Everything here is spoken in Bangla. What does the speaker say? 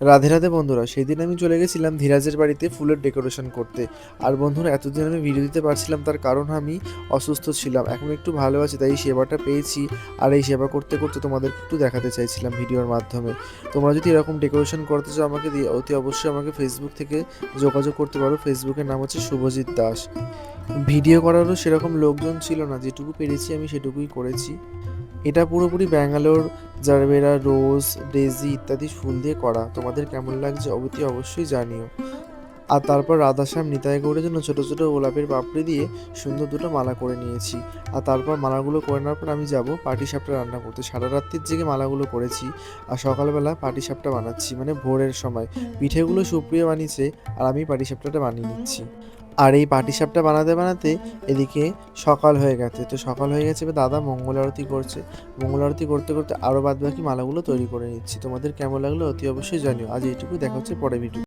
রাধে রাধে বন্ধুরা, সেদিন আমি চলে গেছিলাম ধীরাজের বাড়িতে ফুলের ডেকোরেশন করতে। আর বন্ধুরা, এতদিন আমি ভিডিও দিতে পারছিলাম, তার কারণ আমি অসুস্থ ছিলাম। এখন একটু ভালো আছি, তাই এই সেবাটা পেয়েছি। আর এই সেবা করতে করতে তোমাদেরকে একটু দেখাতে চাইছিলাম ভিডিওর মাধ্যমে। তোমরা যদি এরকম ডেকোরেশন করতে চাও আমাকে দিয়ে অতি অবশ্যই আমাকে ফেসবুক থেকে যোগাযোগ করতে পারো। ফেসবুকের নাম হচ্ছে শুভজিৎ দাস। ভিডিও করারও সেরকম লোকজন ছিল না, যেটুকু পেরেছি আমি সেটুকুই করেছি। এটা পুরোপুরি ব্যাঙ্গালোর জারবেরা, রোজ, ডেজি ইত্যাদি ফুল দিয়ে করা। তোমাদের কেমন লাগছে অবধি অবশ্যই জানিও। আর তারপর রাধাশ্যাম নিতাই গৌড়ের জন্য ছোট ছোট গোলাপের পাপড়ি দিয়ে সুন্দর দুটো মালা করে নিয়েছি। আর তারপর মালাগুলো করে নেওয়ার পর আমি যাব পাটিসাপটা রান্না করতে। সারা রাত্রির জেগে মালাগুলো করেছি। আর সকালবেলা পাটিসাপটা বানাচ্ছি, মানে ভোরের সময়। পিঠেগুলো সুপ্রিয়া বানিয়েছে, আর আমি পাটিসাপটাটা বানিয়ে নিচ্ছি। আর এই পাটিসাপটা বানাতে বানাতে এদিকে সকাল হয়ে গেছে। তো সকাল হয়ে গেছে, এবার দাদা মঙ্গল আরতি করছে। মঙ্গল আরতি করতে করতে আরও বাদ বাকি মালাগুলো তৈরি করে নিচ্ছি। তোমাদের কেমন লাগলো অতি অবশ্যই জানিও। আজ এইটুকু, দেখা হচ্ছে পরে ভিডিও।